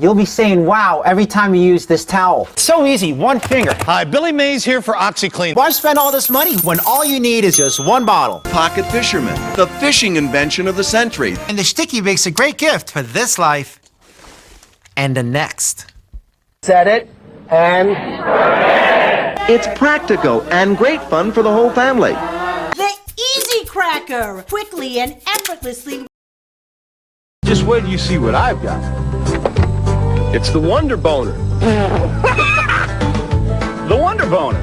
You'll be saying wow every time you use this towel. It's so easy, one finger. Hi, Billy Mays here for OxyClean. Why spend all this money when all you need is just one bottle? Pocket Fisherman, the fishing invention of the century. And the sticky makes a great gift for this life and the next. Set it and... It's practical and great fun for the whole family. The Easy Cracker! Quickly and effortlessly. Just wait till you see what I've got. It's the Wonder Boner. The Wonder Boner.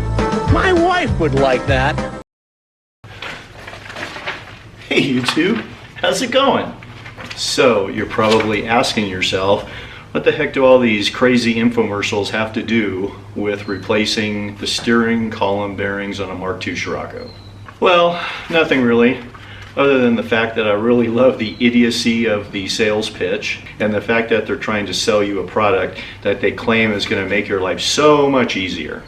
My wife would like that. Hey YouTube, how's it going? So you're probably asking yourself, what the heck do all these crazy infomercials have to do with replacing the steering column bearings on a Mark II Scirocco? Well, nothing really, other than the fact that I really love the idiocy of the sales pitch and the fact that they're trying to sell you a product that they claim is going to make your life so much easier.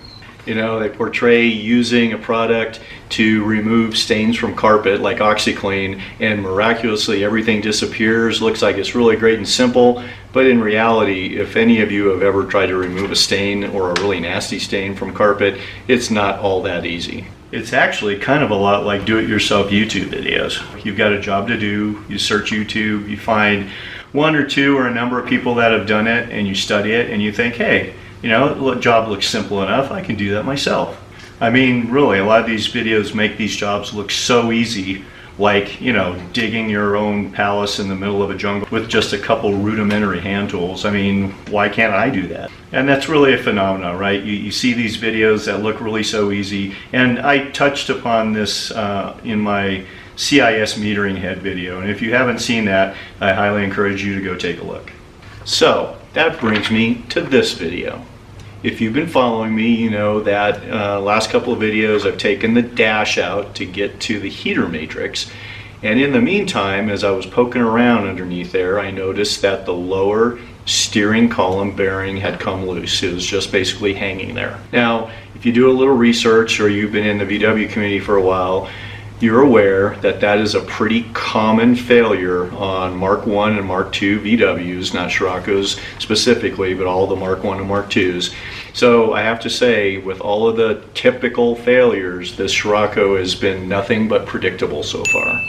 You know, they portray using a product to remove stains from carpet like OxyClean, and miraculously everything disappears, looks like it's really great and simple, but in reality, if any of you have ever tried to remove a stain or a really nasty stain from carpet, it's not all that easy. It's actually kind of a lot like do-it-yourself YouTube videos. You've got a job to do, you search YouTube, you find one or two or a number of people that have done it, and you study it, and you think, hey, you know, the job looks simple enough, I can do that myself. I mean, really, a lot of these videos make these jobs look so easy, like, you know, digging your own palace in the middle of a jungle with just a couple rudimentary hand tools. I mean, why can't I do that? And that's really a phenomenon, right? You see these videos that look really so easy, and I touched upon this in my CIS metering head video, and if you haven't seen that, I highly encourage you to go take a look. So, that brings me to this video. If you've been following me, you know that last couple of videos I've taken the dash out to get to the heater matrix, and in the meantime, as I was poking around underneath there, I noticed that the lower steering column bearing had come loose. It was just basically hanging there. Now, if you do a little research or you've been in the VW community for a while, you're aware that that is a pretty common failure on Mark I and Mark II VWs, not Sciroccos specifically, but all the Mark I and Mark IIs. So I have to say, with all of the typical failures, this Scirocco has been nothing but predictable so far.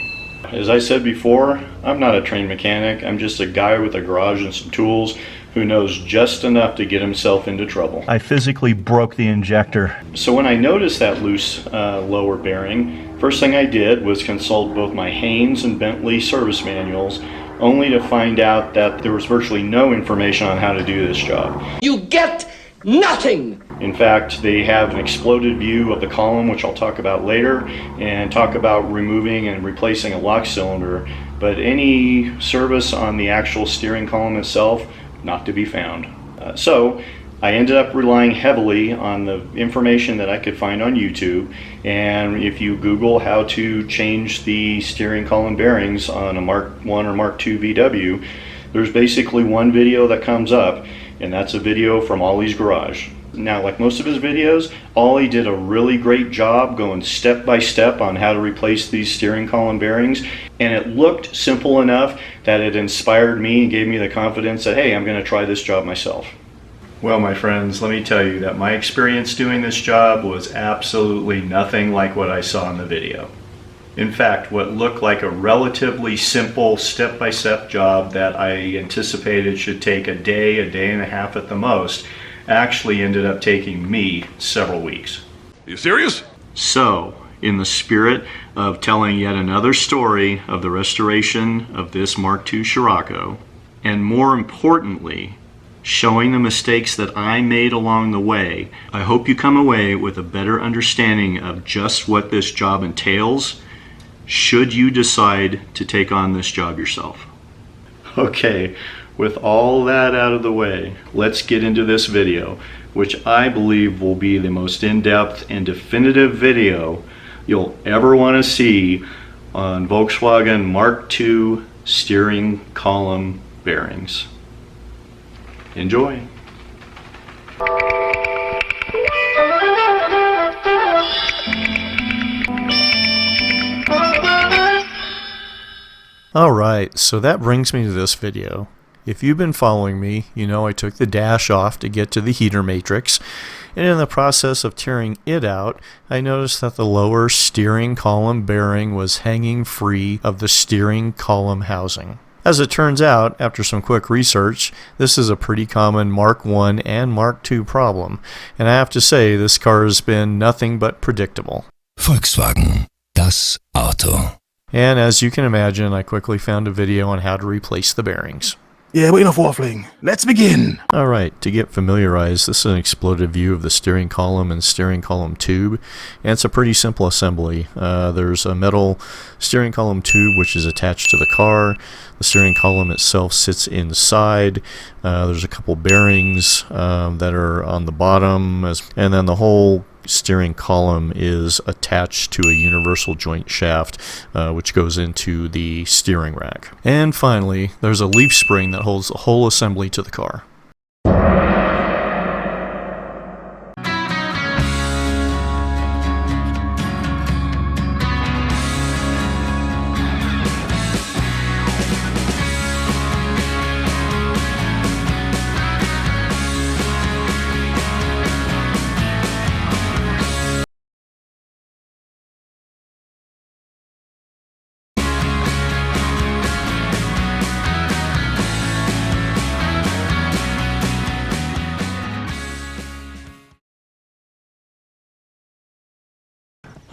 As I said before, I'm not a trained mechanic. I'm just a guy with a garage and some tools who knows just enough to get himself into trouble. I physically broke the injector. So when I noticed that loose lower bearing, first thing I did was consult both my Haynes and Bentley service manuals, only to find out that there was virtually no information on how to do this job. You get nothing! In fact, they have an exploded view of the column, which I'll talk about later, and talk about removing and replacing a lock cylinder, but any service on the actual steering column itself, not to be found. So I ended up relying heavily on the information that I could find on YouTube, and if you Google how to change the steering column bearings on a Mark I or Mark II VW, there's basically one video that comes up, and that's a video from Ollie's garage. Now, like most of his videos, Ollie did a really great job going step by step on how to replace these steering column bearings, and it looked simple enough that it inspired me and gave me the confidence that, hey, I'm going to try this job myself. Well, my friends, let me tell you that my experience doing this job was absolutely nothing like what I saw in the video. In fact, what looked like a relatively simple step-by-step job that I anticipated should take a day and a half at the most, actually ended up taking me several weeks. Are you serious? So, in the spirit of telling yet another story of the restoration of this Mark II Scirocco, and more importantly, showing the mistakes that I made along the way, I hope you come away with a better understanding of just what this job entails, should you decide to take on this job yourself. Okay, with all that out of the way, let's get into this video, which I believe will be the most in-depth and definitive video you'll ever want to see on Volkswagen Mark II steering column bearings. Enjoy. Alright, so that brings me to this video. If you've been following me, you know I took the dash off to get to the heater matrix, and in the process of tearing it out, I noticed that the lower steering column bearing was hanging free of the steering column housing. As it turns out, after some quick research, this is a pretty common Mark I and Mark II problem, and I have to say this car has been nothing but predictable. Volkswagen, das Auto. And as you can imagine, I quickly found a video on how to replace the bearings. Yeah, but enough waffling. Let's begin. Alright, to get familiarized, this is an exploded view of the steering column and steering column tube, and it's a pretty simple assembly. There's a metal steering column tube which is attached to the car. The steering column itself sits inside. There's a couple bearings that are on the bottom, and then the whole steering column is attached to a universal joint shaft which goes into the steering rack. And finally, there's a leaf spring that holds the whole assembly to the car.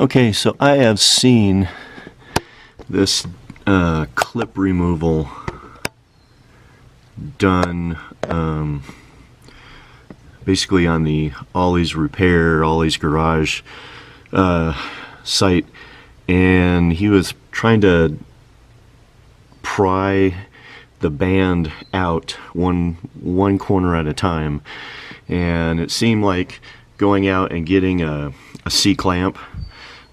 Okay, so I have seen this clip removal done basically on the Ollie's Repair, Ollie's Garage site, and he was trying to pry the band out one corner at a time, and it seemed like going out and getting a C-clamp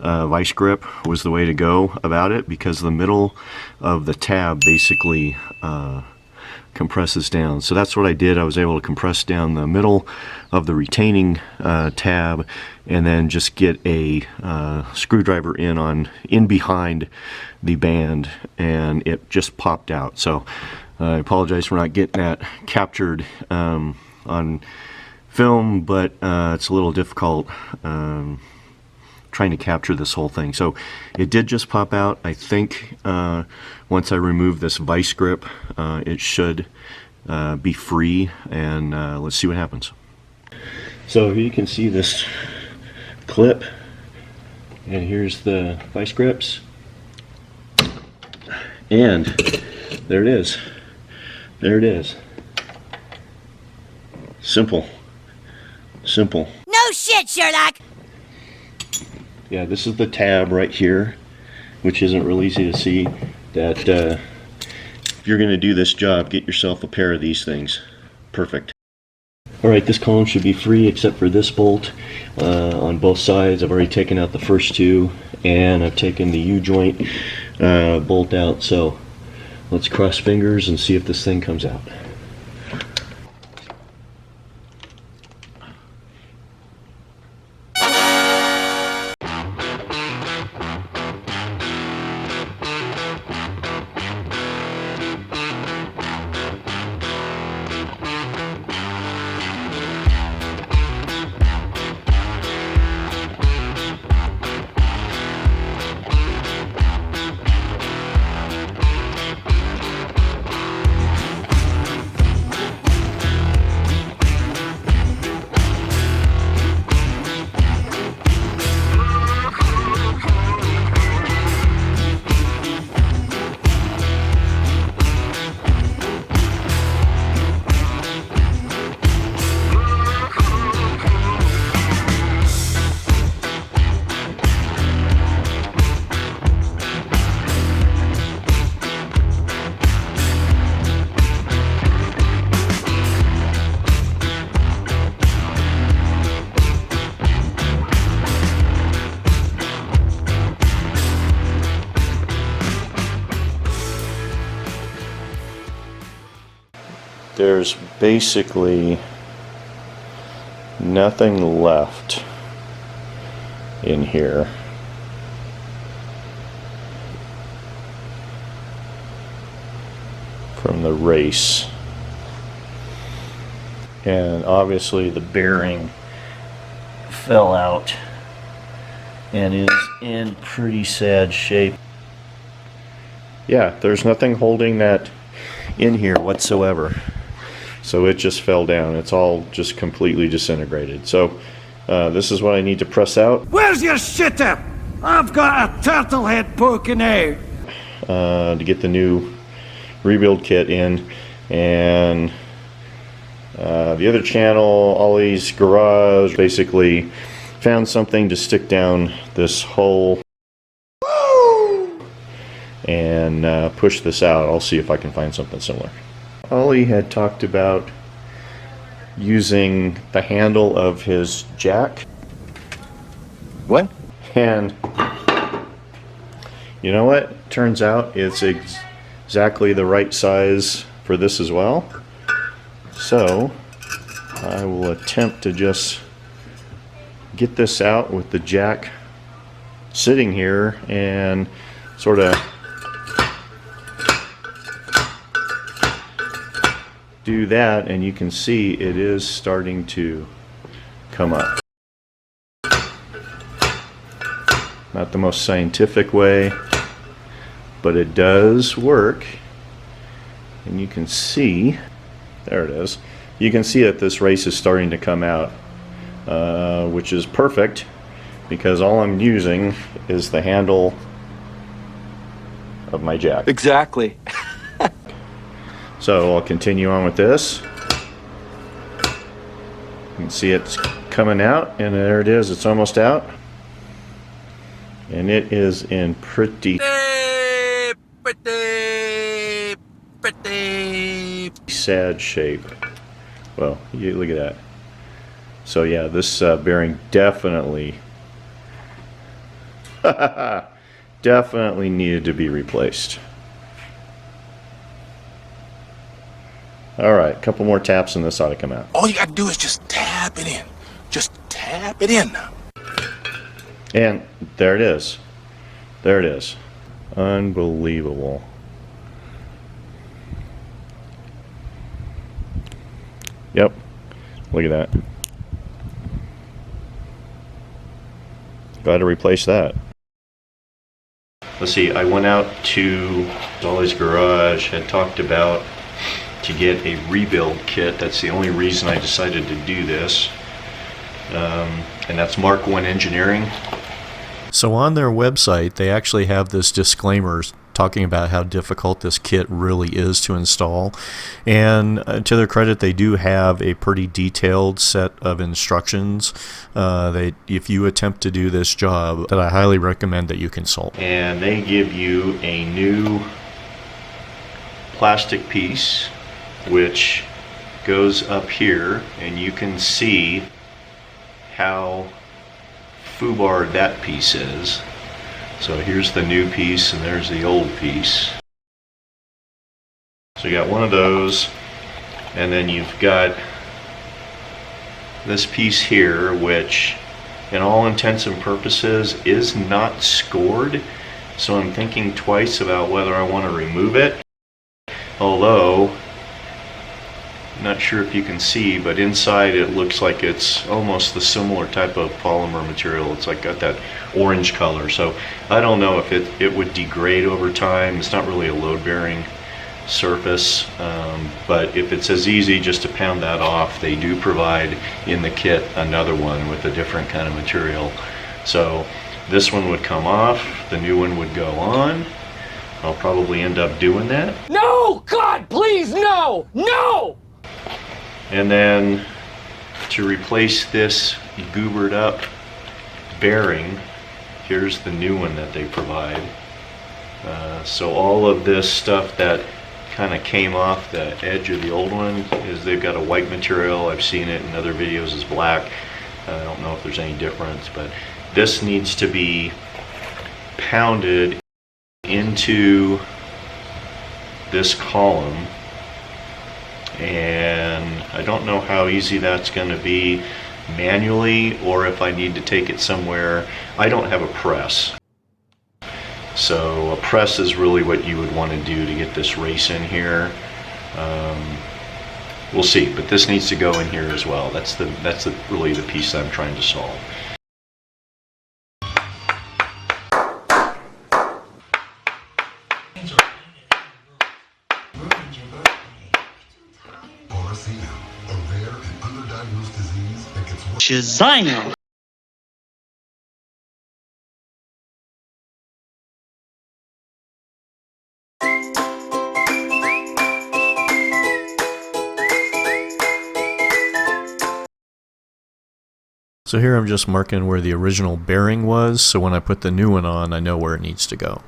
vice grip was the way to go about it, because the middle of the tab basically compresses down. So that's what I did. I was able to compress down the middle of the retaining tab, and then just get a screwdriver in behind the band, and it just popped out. So I apologize for not getting that captured on film, but it's a little difficult trying to capture this whole thing. So it did just pop out. I think once I remove this vice grip, it should be free, and let's see what happens. So here you can see this clip, and here's the vice grips, and there it is. There it is. Simple. No shit, Sherlock! Yeah, this is the tab right here, which isn't real easy to see. That if you're going to do this job, get yourself a pair of these things. Perfect. Alright, this column should be free except for this bolt on both sides. I've already taken out the first two, and I've taken the U-joint bolt out. So let's cross fingers and see if this thing comes out. There's basically nothing left in here. From the race. and obviously the bearing fell out and is in pretty sad shape. Yeah, there's nothing holding that in here whatsoever. So it just fell down. It's all just completely disintegrated. So this is what I need to press out. Where's your shitter? I've got a turtle head poking out. To get the new rebuild kit in. And the other channel, Ollie's Garage, basically found something to stick down this hole and push this out. I'll see if I can find something similar. Ollie had talked about using the handle of his jack. What? And you know what? Turns out it's exactly the right size for this as well. So I will attempt to just get this out with the jack sitting here and sort of do that, and you can see it is starting to come up. Not the most scientific way, but it does work. And you can see, there it is, you can see that this race is starting to come out, which is perfect because all I'm using is the handle of my jack. Exactly. So I'll continue on with this. You can see it's coming out, and there it is. It's almost out. And it is in pretty sad shape. Well, you look at that. So yeah, this bearing definitely definitely needed to be replaced. Alright, a couple more taps and this ought to come out. All you gotta do is just tap it in. Just tap it in now. And there it is. There it is. Unbelievable. Yep. Look at that. Got to replace that. Let's see, I went out to Ollie's Garage, had talked about to get a rebuild kit. That's the only reason I decided to do this. And that's Mark 1 Engineering. So on their website, they actually have this disclaimer talking about how difficult this kit really is to install. And to their credit, they do have a pretty detailed set of instructions. If you attempt to do this job, that I highly recommend that you consult. And they give you a new plastic piece, which goes up here, and you can see how foobarred that piece is. So here's the new piece and there's the old piece. So you got one of those, and then you've got this piece here, which in all intents and purposes is not scored. So I'm thinking twice about whether I want to remove it. Although, not sure if you can see, but inside it looks like it's almost the similar type of polymer material. It's like got that orange color. So I don't know if it would degrade over time. It's not really a load-bearing surface, but if it's as easy just to pound that off, they do provide in the kit another one with a different kind of material. So this one would come off, the new one would go on. I'll probably end up doing that. No! God, please, no! No! And then to replace this goobered up bearing, here's the new one that they provide. So all of this stuff that kind of came off the edge of the old one is they've got a white material. I've seen it in other videos as black. I don't know if there's any difference, but this needs to be pounded into this column, and I don't know how easy that's going to be manually or if I need to take it somewhere. I don't have a press, so a press is really what you would want to do to get this race in here. We'll see, but this needs to go in here as well. That's really the piece that I'm trying to solve. Shazam! So here I'm just marking where the original bearing was, so when I put the new one on, I know where it needs to go.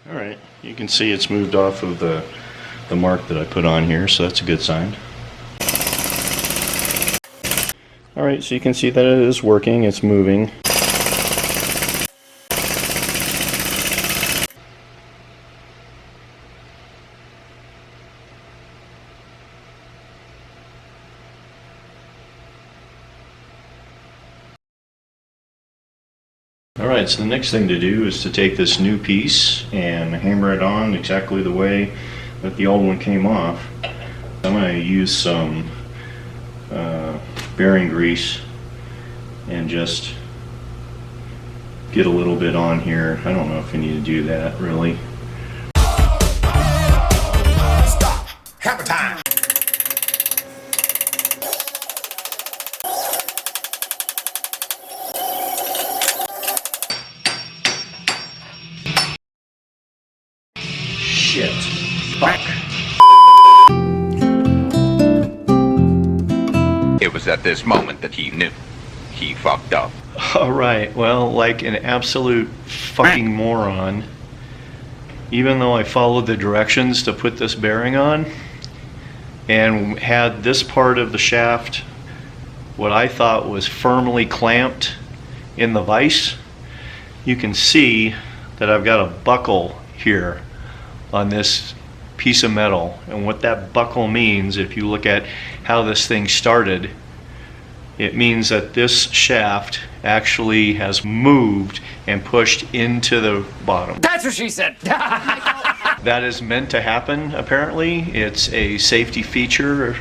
Alright, you can see it's moved off of the mark that I put on here, so that's a good sign. Alright, so you can see that it is working, it's moving. Alright, so the next thing to do is to take this new piece and hammer it on exactly the way that the old one came off. I'm going to use some bearing grease and just get a little bit on here. I don't know if you need to do that really. Stop! Hammer time! Shit. Fuck. It was at this moment that he knew. He fucked up. Alright, well, like an absolute fucking moron, even though I followed the directions to put this bearing on and had this part of the shaft, what I thought was firmly clamped in the vise, you can see that I've got a buckle here on this piece of metal. And what that buckle means, if you look at how this thing started, it means that this shaft actually has moved and pushed into the bottom. That's what she said! That is meant to happen, apparently. It's a safety feature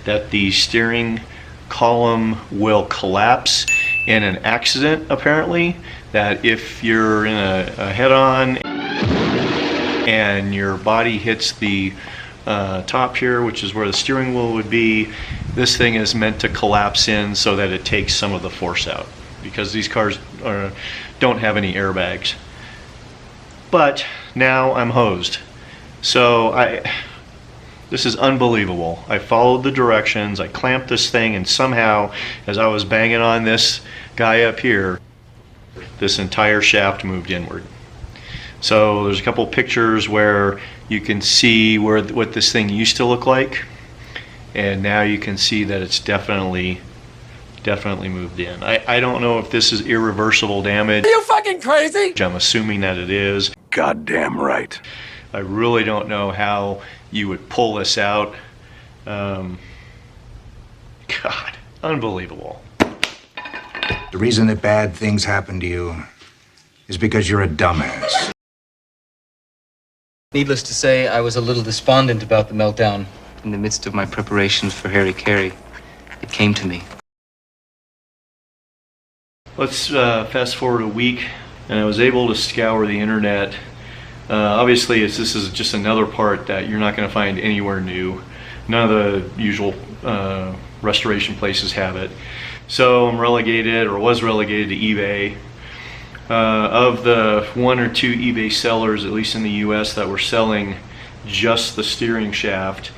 that the steering column will collapse in an accident, apparently. That if you're in a head-on and your body hits the top here, which is where the steering wheel would be, this thing is meant to collapse in so that it takes some of the force out, because these cars don't have any airbags. But now I'm hosed. So this is unbelievable. I followed the directions, I clamped this thing, and somehow, as I was banging on this guy up here, this entire shaft moved inward. So there's a couple pictures where you can see what this thing used to look like, and now you can see that it's definitely moved in. I don't know if this is irreversible damage. Are you fucking crazy? I'm assuming that it is. Goddamn right. I really don't know how you would pull this out. God, unbelievable. The reason that bad things happen to you is because you're a dumbass. Needless to say, I was a little despondent about the meltdown. In the midst of my preparations for Harry Carey, it came to me. Let's fast forward a week, and I was able to scour the internet. Obviously, this is just another part that you're not going to find anywhere new. None of the usual restoration places have it. So I'm relegated, or was relegated, to eBay. Of the 1 or 2 eBay sellers, at least in the US, that were selling just the steering shaft,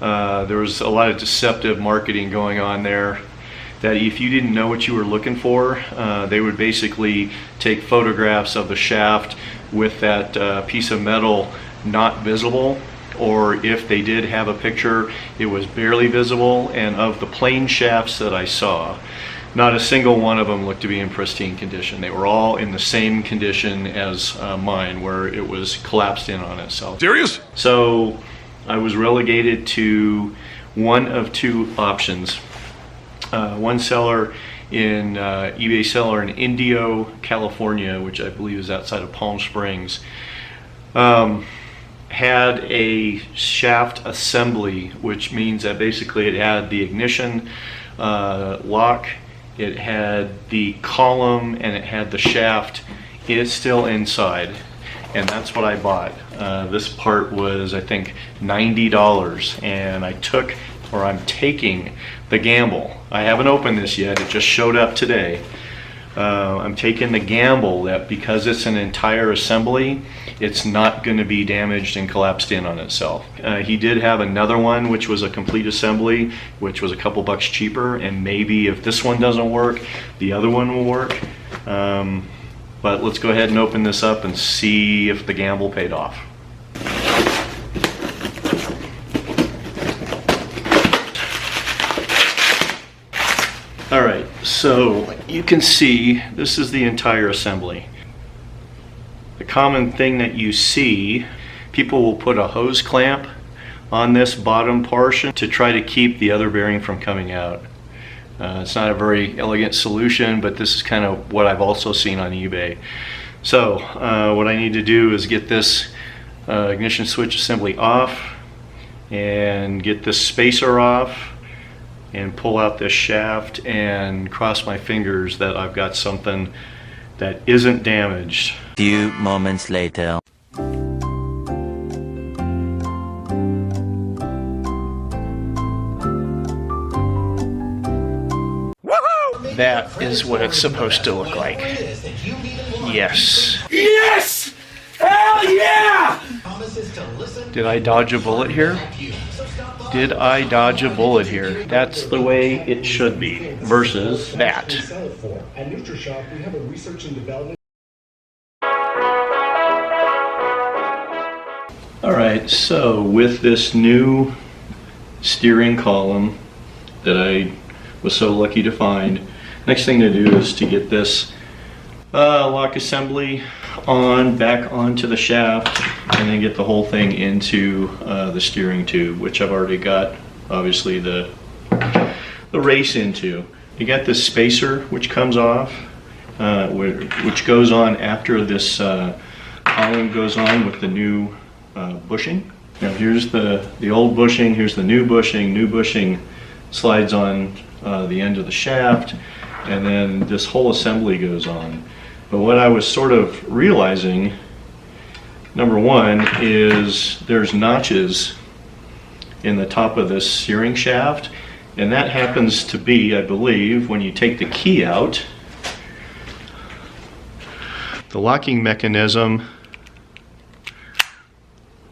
there was a lot of deceptive marketing going on there, that if you didn't know what you were looking for, they would basically take photographs of the shaft with that piece of metal not visible, or if they did have a picture, it was barely visible. And of the plain shafts that I saw, not a single one of them looked to be in pristine condition. They were all in the same condition as mine, where it was collapsed in on itself. Serious? So I was relegated to one of two options. One seller in eBay seller in Indio, California, which I believe is outside of Palm Springs, had a shaft assembly, which means that basically it had the ignition lock, it had the column, and it had the shaft. It's still inside, and that's what I bought. This part was, I think, $90, and I'm taking the gamble. I haven't opened this yet, it just showed up today. I'm taking the gamble that because it's an entire assembly, it's not going to be damaged and collapsed in on itself. He did have another one which was a complete assembly, which was a couple bucks cheaper, and maybe if this one doesn't work, the other one will work. But let's go ahead and open this up and see if the gamble paid off. Alright, so you can see this is the entire assembly. The common thing that you see, people will put a hose clamp on this bottom portion to try to keep the other bearing from coming out. It's not a very elegant solution, but this is kind of what I've also seen on eBay. So what I need to do is get this ignition switch assembly off and get this spacer off and pull out this shaft and cross my fingers that I've got something that isn't damaged. Few moments later. That is what it's supposed to look like. Yes. Yes! Hell yeah! Did I dodge a bullet here? Did I dodge a bullet here? That's the way it should be versus that. Alright, so with this new steering column that I was so lucky to find, next thing to do is to get this lock assembly back onto the shaft, and then get the whole thing into the steering tube, which I've already got obviously the race into. You got this spacer which comes off, which goes on after this column goes on with the new bushing. Now here's the old bushing, here's the new bushing. New bushing slides on the end of the shaft, and then this whole assembly goes on. But what I was sort of realizing, number one, is there's notches in the top of this steering shaft, and that happens to be, I believe, when you take the key out, the locking mechanism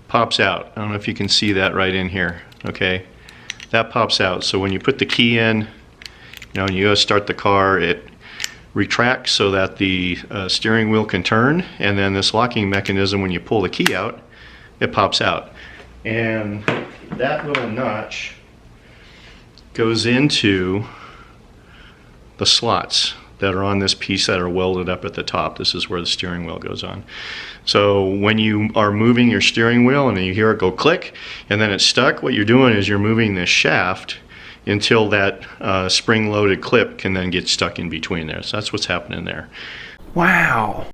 pops out. I don't know if you can see that right in here, okay? That pops out, so when you put the key in, and you go start the car, it retracts so that the steering wheel can turn, and then this locking mechanism, when you pull the key out, it pops out. And that little notch goes into the slots that are on this piece that are welded up at the top. This is where the steering wheel goes on. So when you are moving your steering wheel and you hear it go click and then it's stuck, what you're doing is you're moving this shaft until that spring-loaded clip can then get stuck in between there. So that's what's happening there. Wow!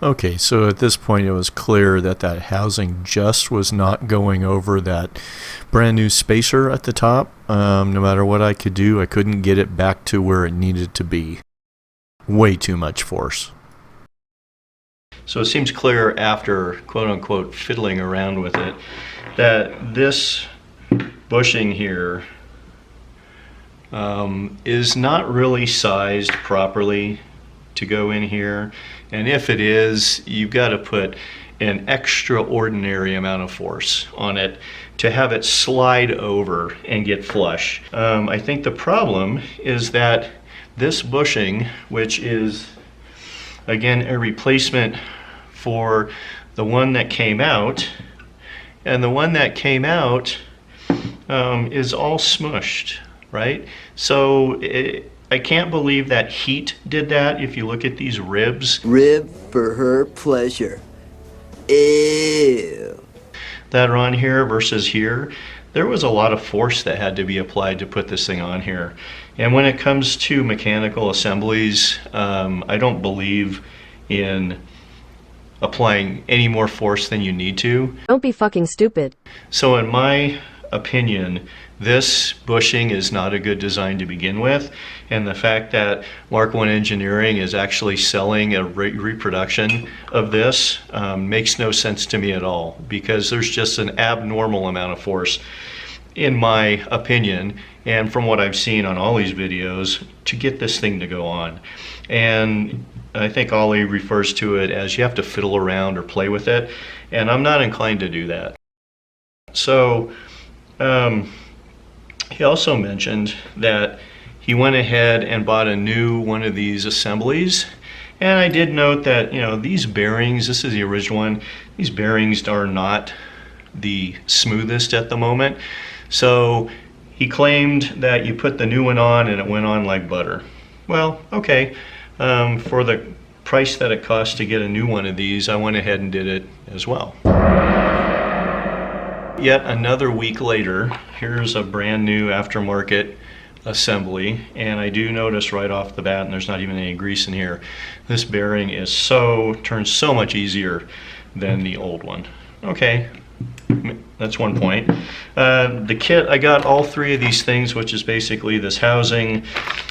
Okay, so at this point it was clear that that housing just was not going over that brand new spacer at the top. No matter what I could do, I couldn't get it back to where it needed to be. Way too much force. So it seems clear after quote-unquote fiddling around with it that this bushing here is not really sized properly to go in here, and if it is, you've got to put an extraordinary amount of force on it to have it slide over and get flush. I think the problem is that this bushing, which is again a replacement for the one that came out, and the one that came out is all smushed, right? So I can't believe that heat did that. If you look at these ribs. Rib for her pleasure. Ew. That are on here versus here, there was a lot of force that had to be applied to put this thing on here. And when it comes to mechanical assemblies, I don't believe in applying any more force than you need to. Don't be fucking stupid. So in my opinion, this bushing is not a good design to begin with, and the fact that Mark 1 Engineering is actually selling a reproduction of this makes no sense to me at all, because there's just an abnormal amount of force, in my opinion, and from what I've seen on all these videos, to get this thing to go on. And I think Ollie refers to it as you have to fiddle around or play with it, and I'm not inclined to do that. So he also mentioned that he went ahead and bought a new one of these assemblies, and I did note that, you know, these bearings, this is the original one, these bearings are not the smoothest at the moment. So he claimed that you put the new one on and it went on like butter. Well, okay, for the price that it cost to get a new one of these, I went ahead and did it as well. Yet another week later, here's a brand new aftermarket assembly, and I do notice right off the bat, and there's not even any grease in here, this bearing is turns so much easier than the old one. Okay, that's one point. The kit, I got all three of these things, which is basically this housing.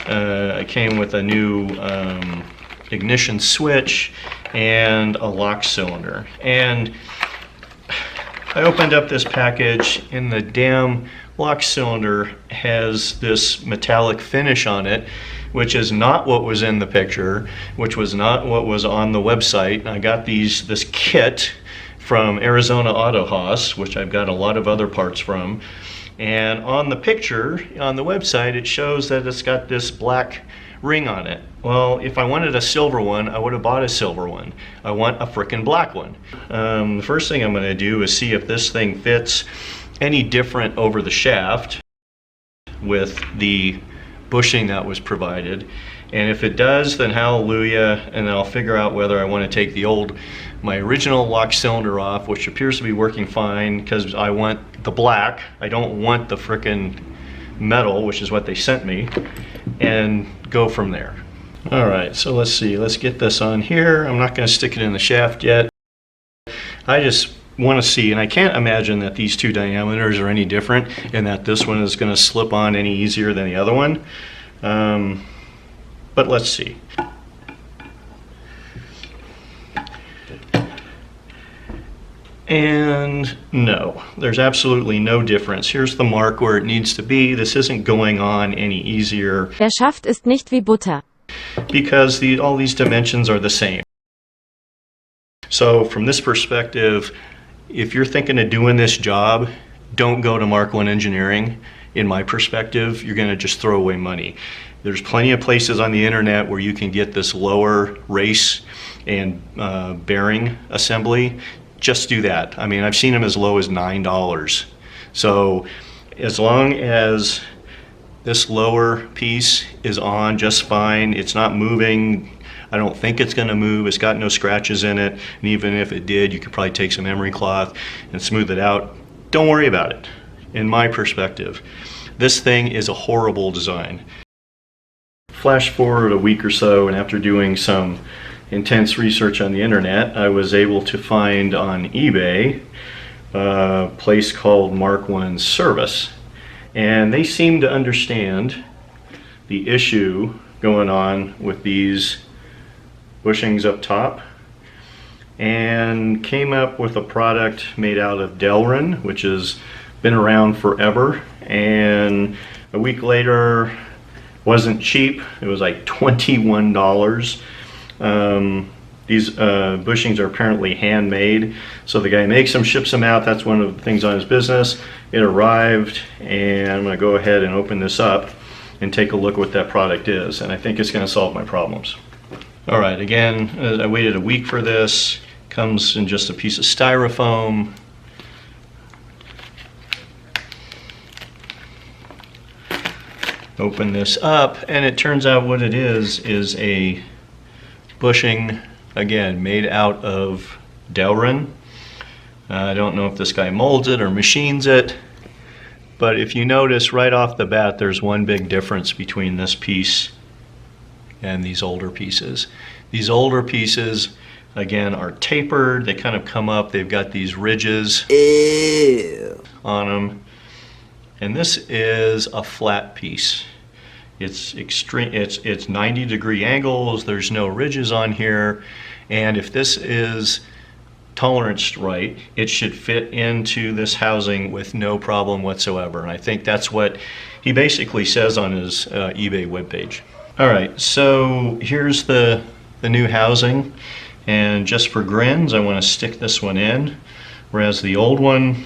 I came with a new ignition switch and a lock cylinder. And I opened up this package, and the damn lock cylinder has this metallic finish on it, which is not what was in the picture, which was not what was on the website. I got this kit from Arizona Auto Haus, which I've got a lot of other parts from. And on the picture, on the website, it shows that it's got this black ring on it. Well, if I wanted a silver one, I would have bought a silver one. I want a frickin' black one. The first thing I'm gonna do is see if this thing fits any different over the shaft with the bushing that was provided. And if it does, then hallelujah, and then I'll figure out whether I want to take my original lock cylinder off, which appears to be working fine, because I want the black. I don't want the frickin' metal, which is what they sent me, and go from there. All right, so let's see. Let's get this on here. I'm not going to stick it in the shaft yet. I just want to see, and I can't imagine that these two diameters are any different, and that this one is going to slip on any easier than the other one. But let's see. And no, there's absolutely no difference. Here's the mark where it needs to be. This isn't going on any easier. Der Schaft ist nicht wie Butter. Because all these dimensions are the same. So from this perspective, if you're thinking of doing this job, don't go to Mark 1 Engineering. In my perspective, you're going to just throw away money. There's plenty of places on the internet where you can get this lower race and bearing assembly. Just do that. I mean, I've seen them as low as $9. So as long as this lower piece is on just fine, it's not moving, I don't think it's going to move, it's got no scratches in it, and even if it did, you could probably take some emery cloth and smooth it out. Don't worry about it, in my perspective. This thing is a horrible design. Flash forward a week or so, and after doing some intense research on the internet, I was able to find on eBay a place called Mark 1 Service, and they seem to understand the issue going on with these bushings up top, and came up with a product made out of Delrin, which has been around forever. And a week later, wasn't cheap, it was like $21. These bushings are apparently handmade. So the guy makes them, ships them out. That's one of the things on his business. It arrived, and I'm going to go ahead and open this up and take a look at what that product is. And I think it's going to solve my problems. All right, again, I waited a week for this. Comes in just a piece of styrofoam. Open this up, and it turns out what it is a bushing, again, made out of Delrin. I don't know if this guy molds it or machines it, but if you notice right off the bat, there's one big difference between this piece and these older pieces. These older pieces, again, are tapered. They kind of come up. They've got these ridges on them. And this is a flat piece. It's extreme. It's 90-degree angles. There's no ridges on here. And if this is toleranced right, it should fit into this housing with no problem whatsoever. And I think that's what he basically says on his eBay webpage. All right, so here's the new housing. And just for grins, I want to stick this one in, whereas the old one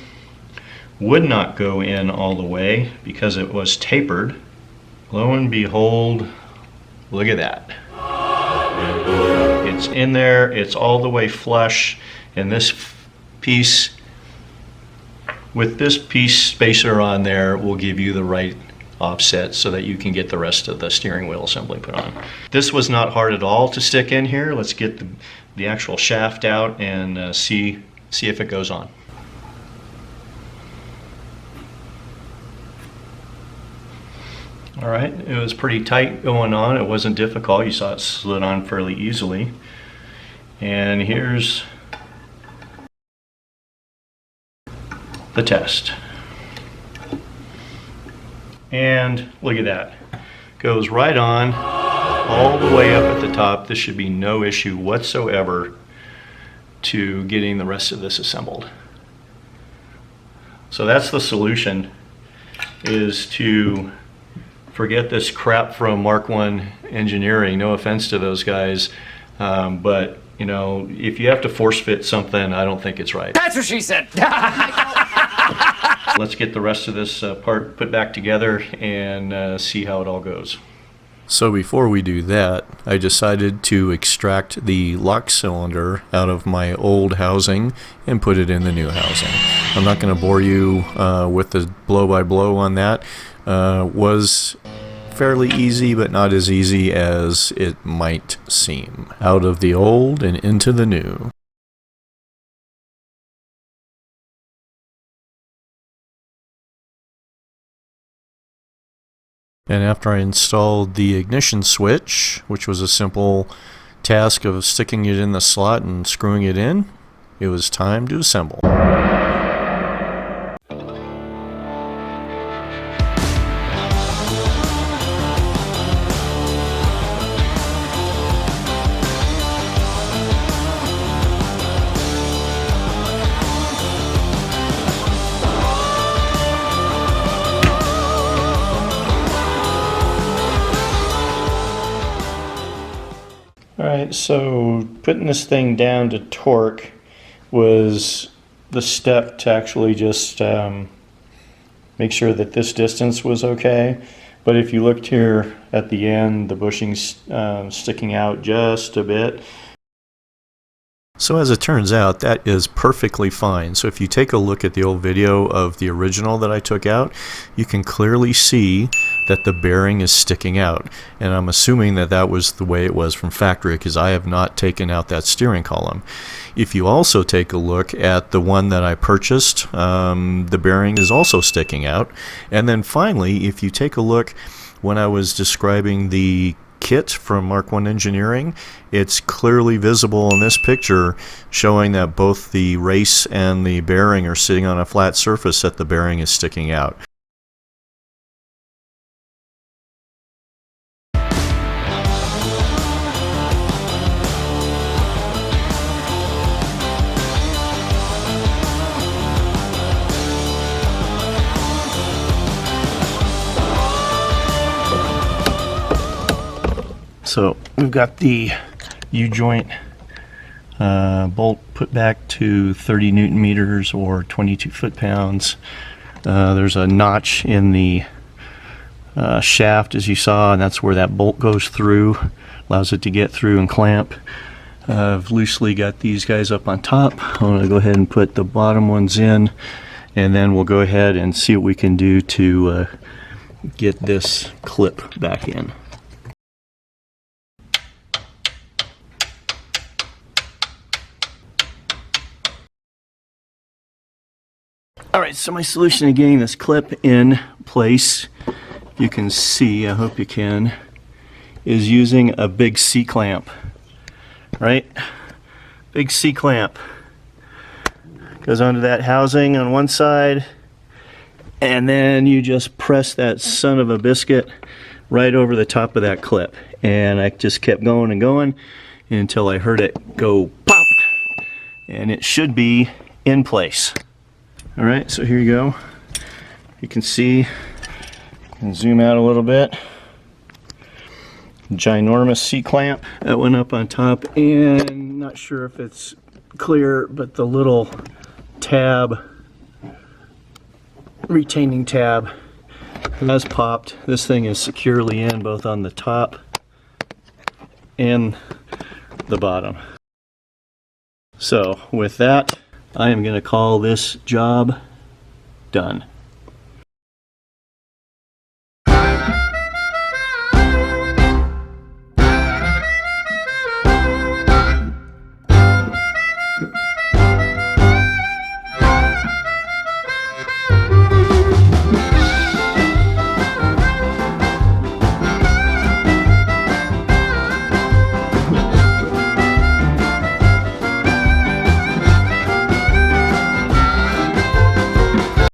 would not go in all the way because it was tapered. Lo and behold, look at that. It's in there, it's all the way flush, and this piece, with this piece spacer on there, will give you the right offset so that you can get the rest of the steering wheel assembly put on. This was not hard at all to stick in here. Let's get the actual shaft out and see if it goes on. All right, it was pretty tight going on. It wasn't difficult. You saw it slid on fairly easily. And here's the test. And look at that. Goes right on, all the way up at the top. This should be no issue whatsoever to getting the rest of this assembled. So that's the solution, is to forget this crap from Mark I Engineering. No offense to those guys, but you know, if you have to force fit something, I don't think it's right. That's what she said. Let's get the rest of this part put back together and see how it all goes. So before we do that, I decided to extract the lock cylinder out of my old housing and put it in the new housing. I'm not going to bore you with the blow-by-blow on that. Was fairly easy, but not as easy as it might seem. Out of the old and into the new. And after I installed the ignition switch, which was a simple task of sticking it in the slot and screwing it in, it was time to assemble. Alright, so putting this thing down to torque was the step to actually just make sure that this distance was okay. But if you looked here at the end, the bushing's sticking out just a bit. So as it turns out, that is perfectly fine. So if you take a look at the old video of the original that I took out, you can clearly see that the bearing is sticking out. And I'm assuming that that was the way it was from factory, because I have not taken out that steering column. If you also take a look at the one that I purchased, the bearing is also sticking out. And then finally, if you take a look when I was describing the kit from Mark I Engineering, it's clearly visible in this picture showing that both the race and the bearing are sitting on a flat surface, that the bearing is sticking out. So we've got the U-joint Bolt put back to 30 Newton meters or 22 foot-pounds. There's a notch in the shaft, as you saw, and that's where that bolt goes through, allows it to get through and clamp. I've loosely got these guys up on top. I'm going to go ahead and put the bottom ones in, and then we'll go ahead and see what we can do to get this clip back in. Alright, so my solution to getting this clip in place, you can see, I hope you can, is using a big C-clamp. Right? Big C-clamp. Goes onto that housing on one side, and then you just press that son of a biscuit right over the top of that clip. And I just kept going and going until I heard it go pop, and it should be in place. Alright, so here you go. You can see, and zoom out a little bit. Ginormous C-clamp that went up on top, and not sure if it's clear, but the little tab, retaining tab, has popped. This thing is securely in both on the top and the bottom. So with that, I am going to call this job done.